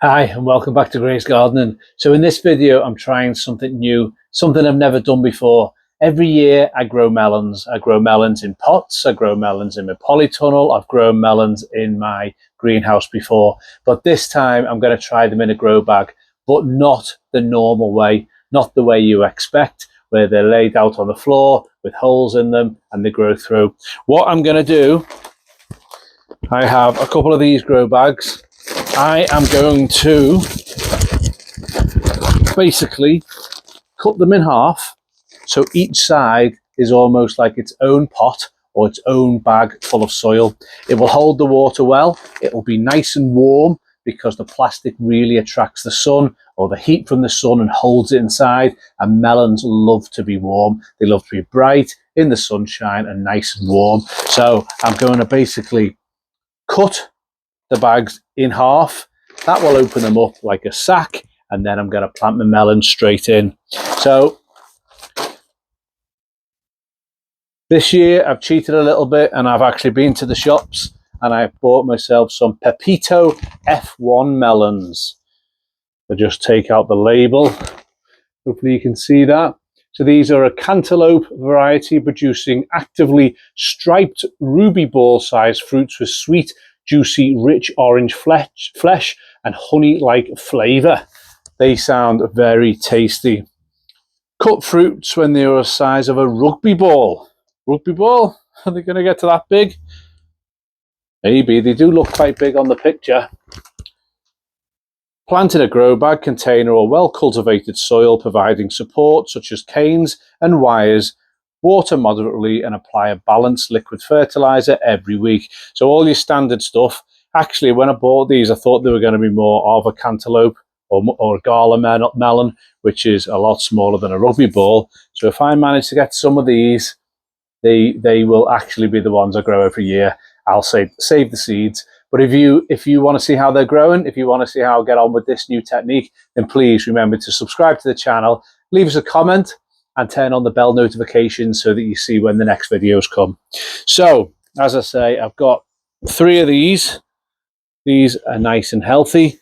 Hi and welcome back to Grace Gardening. So in this video I'm trying something new, something I've never done before. Every year I grow melons. I grow melons in pots, I grow melons in my polytunnel, I've grown melons in my greenhouse before. But this time I'm going to try them in a grow bag, but not the normal way, not the way you expect, where they're laid out on the floor with holes in them and they grow through. What I'm going to do, I have a couple of these grow bags. I am going to basically cut them in half so each side is almost like its own pot or its own bag full of soil. It will hold the water well, it will be nice and warm because the plastic really attracts the sun or the heat from the sun and holds it inside, and melons love to be warm. They love to be bright in the sunshine and nice and warm. So I'm going to basically cut the bags in half. That will open them up like a sack, and then I'm going to plant my melons straight in. So this year I've cheated a little bit and I've actually been to the shops and I've bought myself some Pepito F1 melons. I just take out the label. Hopefully you can see that. So these are a cantaloupe variety producing actively striped ruby ball sized fruits with sweet, juicy, rich orange flesh and honey-like flavour. They sound very tasty. Cut fruits when they are the size of a rugby ball. Rugby ball? Are they going to get to that big? Maybe. They do look quite big on the picture. Plant in a grow bag container or well-cultivated soil, providing support such as canes and wires. Water moderately and apply a balanced liquid fertilizer every week. So all your standard stuff. Actually, when I bought these, I thought they were going to be more of a cantaloupe or a gala melon, which is a lot smaller than a rugby ball. So if I manage to get some of these, they will actually be the ones I grow every year. I'll save the seeds. But if you want to see how they're growing, if you want to see how I get on with this new technique, then please remember to subscribe to the channel, leave us a comment, and turn on the bell notifications so that you see when the next videos come. So, as I say, I've got 3 of these. These are nice and healthy.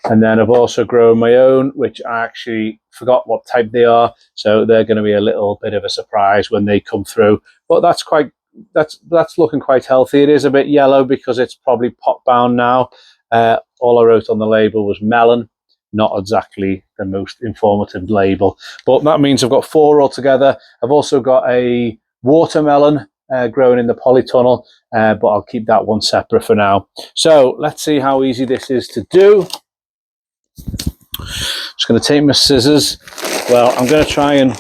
And then I've also grown my own, which I actually forgot what type they are. So they're going to be a little bit of a surprise when they come through. But that's looking quite healthy. It is a bit yellow because it's probably pot bound now. All I wrote on the label was melon, not exactly the most informative label. But that means I've got 4 altogether. I've also got a watermelon growing in the polytunnel, but I'll keep that one separate for now. So let's see how easy this is to do. Just going to take my scissors. Well, I'm going to try and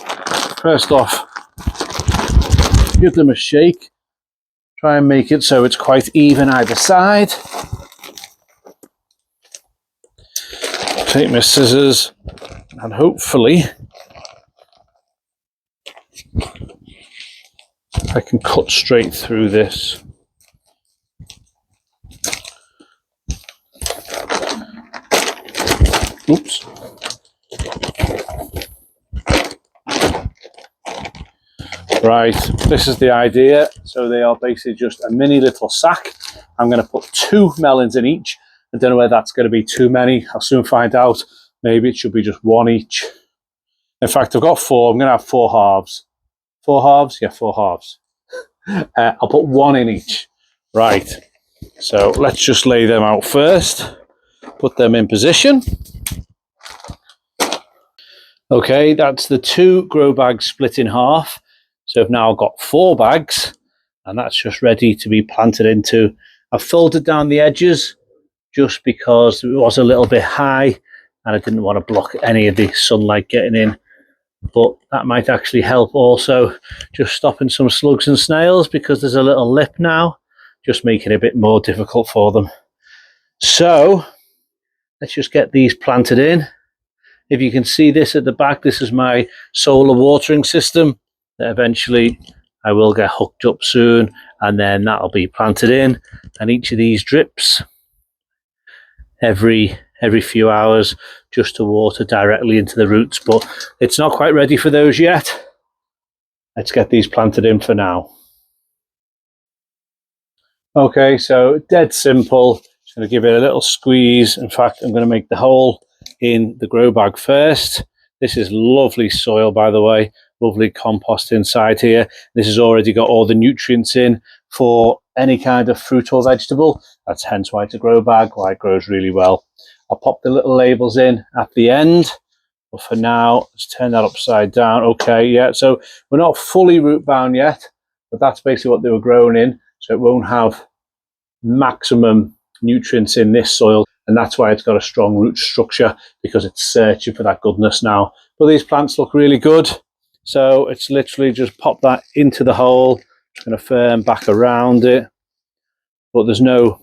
first off give them a shake. Try and make it so it's quite even either side. Take my scissors and hopefully I can cut straight through this. Oops. Right, this is the idea. So they are basically just a mini little sack. I'm going to put 2 melons in each. I don't know whether that's going to be too many. I'll soon find out. Maybe it should be just 1 each. In fact, I've got 4. I'm going to have 4 halves. 4 halves? Yeah, 4 halves. I'll put 1 in each. Right, so let's just lay them out first. Put them in position. Okay, that's the 2 grow bags split in half. So I've now got 4 bags, and that's just ready to be planted into. I've folded down the edges just because it was a little bit high and I didn't want to block any of the sunlight getting in. But that might actually help also just stopping some slugs and snails because there's a little lip now, just making it a bit more difficult for them. So let's just get these planted in. If you can see this at the back, this is my solar watering system that eventually I will get hooked up soon, and then that'll be planted in, and each of these drips every few hours just to water directly into the roots, but it's not quite ready for those yet. Let's get these planted in for now. Okay, so dead simple. Just going to give it a little squeeze. In fact, I'm going to make the hole in the grow bag first. This is lovely soil, by the way. Lovely compost inside here. This has already got all the nutrients in for any kind of fruit or vegetable. That's hence why it's a grow bag, why it grows really well. I'll pop the little labels in at the end. But for now, let's turn that upside down. Okay, yeah, so we're not fully root bound yet, but that's basically what they were grown in. So it won't have maximum nutrients in this soil, and that's why it's got a strong root structure, because it's searching for that goodness now. But these plants look really good, so it's literally just pop that into the hole. Just going to firm back around it, but there's no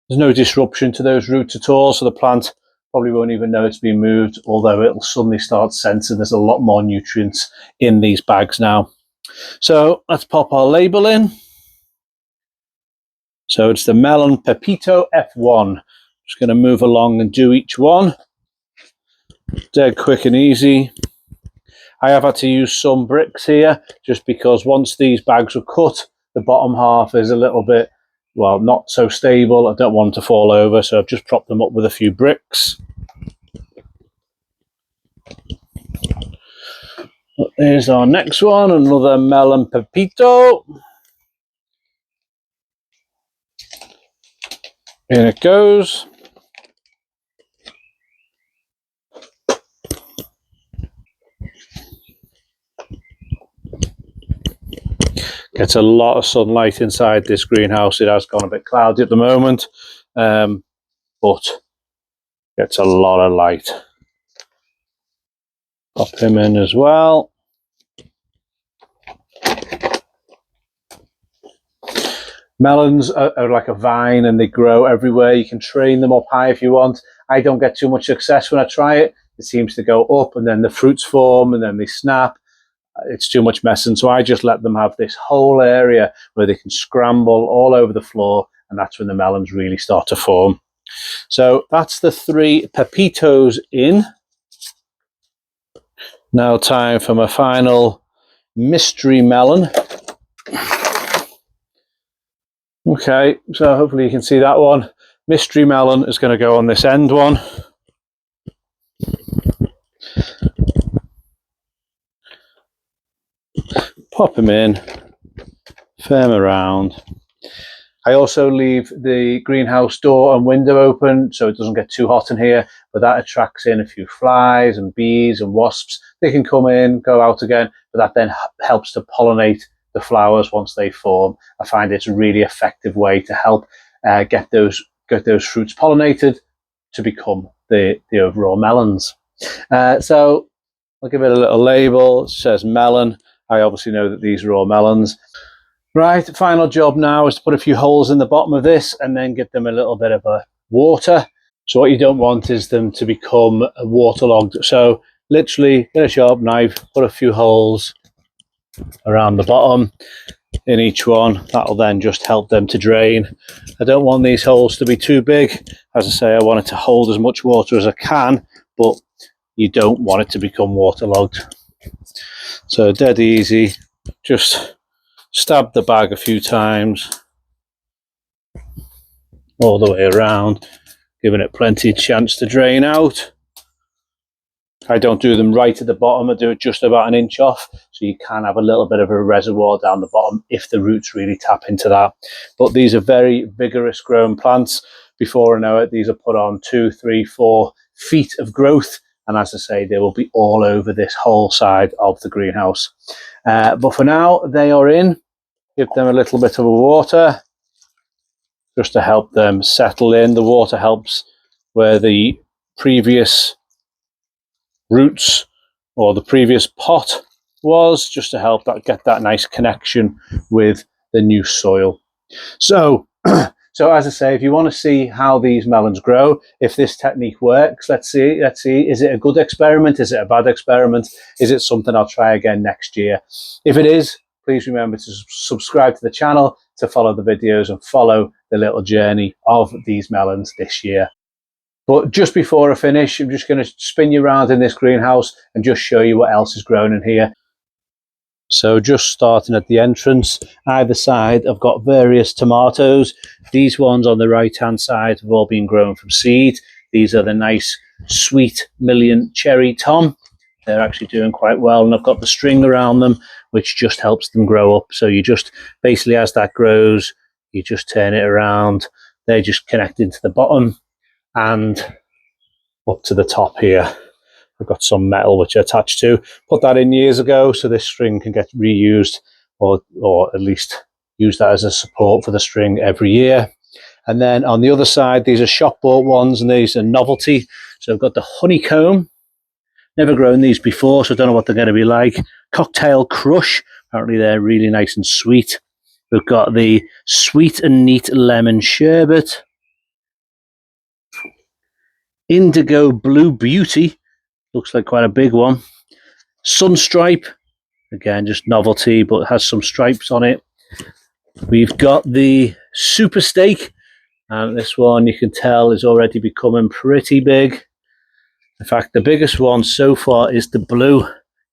disruption to those roots at all, so the plant probably won't even know it's been moved, although it'll suddenly start sensing there's a lot more nutrients in these bags now. So let's pop our label in. So it's the Melon Pepito F1. Just going to move along and do each one. Dead quick and easy. I have had to use some bricks here, just because once these bags are cut, the bottom half is a little bit, well, not so stable. I don't want them to fall over, so I've just propped them up with a few bricks. Here's our next one, another Melon Pepito. In it goes. Gets a lot of sunlight inside this greenhouse. It has gone a bit cloudy at the moment, but gets a lot of light. Pop him in as well. Melons are like a vine, and they grow everywhere. You can train them up high if you want. I don't get too much success when I try it. It seems to go up, and then the fruits form, and then they snap. It's too much messing, so I just let them have this whole area where they can scramble all over the floor, and that's when the melons really start to form. So that's the 3 Pepitos in. Now time for my final mystery melon. Okay, so hopefully you can see that one. Mystery melon is going to go on this end one. Pop them in, firm around. I also leave the greenhouse door and window open so it doesn't get too hot in here, but that attracts in a few flies and bees and wasps. They can come in, go out again, but that then helps to pollinate the flowers once they form. I find it's a really effective way to help get those fruits pollinated to become the overall melons. So I'll give it a little label. It says melon. I obviously know that these are all melons. Right, final job now is to put a few holes in the bottom of this and then give them a little bit of a water. So what you don't want is them to become waterlogged. So literally get a sharp knife, put a few holes around the bottom in each one. That'll then just help them to drain. I don't want these holes to be too big. As I say, I want it to hold as much water as I can, but you don't want it to become waterlogged. So dead easy, just stab the bag a few times all the way around, giving it plenty of chance to drain out. I don't do them right at the bottom, I do it just about an inch off, so you can have a little bit of a reservoir down the bottom if the roots really tap into that. But these are very vigorous grown plants. Before I know it, these are put on 2, 3, 4 feet of growth, and as I say, they will be all over this whole side of the greenhouse. But for now, they are in. Give them a little bit of water just to help them settle in. The water helps where the previous roots or the previous pot was, just to help that get that nice connection with the new soil. So as I say, if you want to see how these melons grow, if this technique works, let's see, is it a good experiment? Is it a bad experiment? Is it something I'll try again next year? If it is, please remember to subscribe to the channel to follow the videos and follow the little journey of these melons this year. But just before I finish, I'm just going to spin you around in this greenhouse and just show you what else is grown in here. So just starting at the entrance, either side I've got various tomatoes. These ones on the right hand side have all been grown from seed. These are the nice sweet million cherry tom. They're actually doing quite well, and I've got the string around them which just helps them grow up. So you just basically, as that grows, you just turn it around. They just connect into the bottom and up to the top here. I've got some metal which I attached to. Put that in years ago so this string can get reused, or at least use that as a support for the string every year. And then on the other side, these are shop bought ones, and these are novelty. So I've got the honeycomb. Never grown these before, so I don't know what they're going to be like. Cocktail crush. Apparently they're really nice and sweet. We've got the sweet and neat lemon sherbet. Indigo blue beauty. Looks like quite a big one. Sunstripe, again just novelty, but it has some stripes on it. We've got the super steak, and this one you can tell is already becoming pretty big. In fact, the biggest one so far is the blue,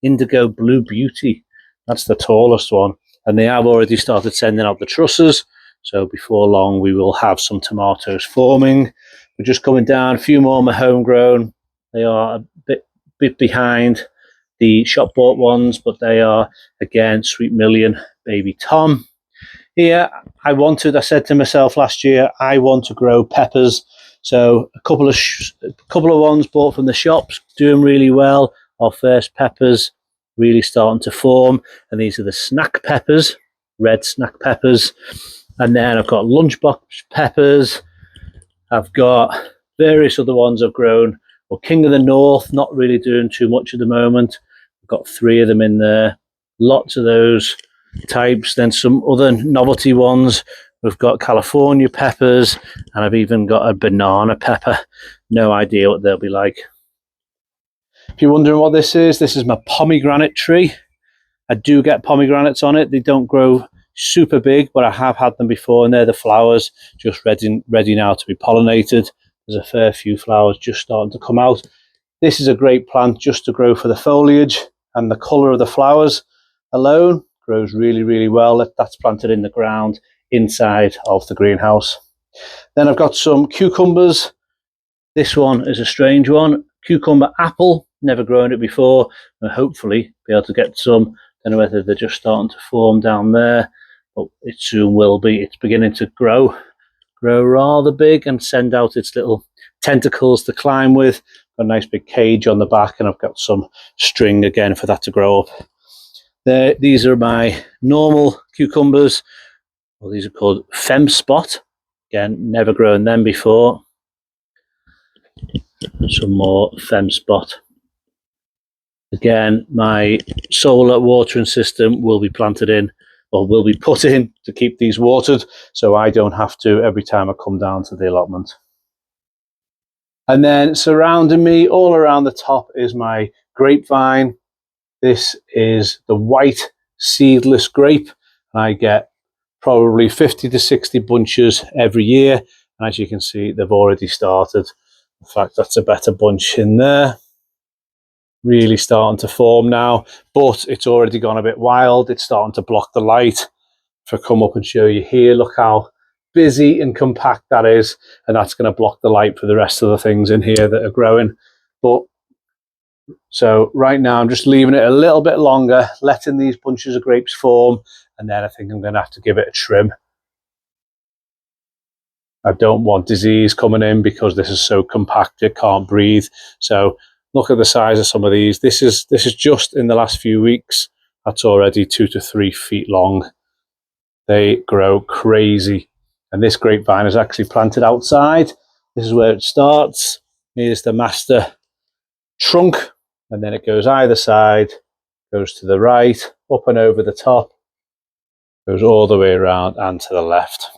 indigo blue beauty. That's the tallest one, and they have already started sending out the trusses, so before long we will have some tomatoes forming. We're just coming down, a few more are homegrown. They are a bit behind the shop bought ones, but they are again sweet million baby tom. Here I said to myself last year, I want to grow peppers. So a couple of ones bought from the shops, doing really well. Our first peppers really starting to form, and these are the snack peppers, red snack peppers. And then I've got lunchbox peppers. I've got various other ones I've grown. Well, King of the North, not really doing too much at the moment. I've got 3 of them in there. Lots of those types. Then some other novelty ones. We've got California peppers, and I've even got a banana pepper. No idea what they'll be like. If you're wondering what this is my pomegranate tree. I do get pomegranates on it. They don't grow super big, but I have had them before, and they're the flowers just ready now to be pollinated. There's a fair few flowers just starting to come out. This is a great plant just to grow for the foliage, and the colour of the flowers alone grows really, really well. That's planted in the ground inside of the greenhouse. Then I've got some cucumbers. This one is a strange one. Cucumber apple, never grown it before, and hopefully be able to get some. Don't know whether they're just starting to form down there, but it soon will be. It's beginning to grow rather big and send out its little tentacles to climb with. Got a nice big cage on the back, and I've got some string again for that to grow up. These are my normal cucumbers. Well, these are called Femspot. Again, never grown them before. Some more Femspot. Again, my solar watering system will be planted in, or will be put in, to keep these watered, so I don't have to every time I come down to the allotment. And then surrounding me, all around the top, is my grapevine. This is the white seedless grape, and I get probably 50 to 60 bunches every year. And as you can see, they've already started. In fact, that's a better bunch in there. Really starting to form now, but it's already gone a bit wild. It's starting to block the light. If I come up and show you here, look how busy and compact that is, and that's going to block the light for the rest of the things in here that are growing. But so right now I'm just leaving it a little bit longer, letting these bunches of grapes form, and then I think I'm going to have to give it a trim. I don't want disease coming in because this is so compact it can't breathe. So look at the size of some of these. This is just in the last few weeks. That's already 2 to 3 feet long. They grow crazy. And this grapevine is actually planted outside. This is where it starts. Here's the master trunk, and then it goes either side, goes to the right, up and over the top, goes all the way around and to the left.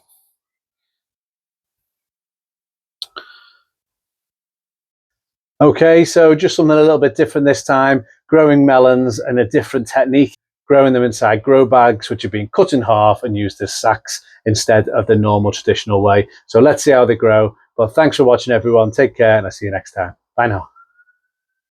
Okay, so just something a little bit different this time, growing melons and a different technique, growing them inside grow bags, which have been cut in half and used as sacks instead of the normal traditional way. So let's see how they grow. Well, thanks for watching everyone. Take care, and I'll see you next time. Bye now.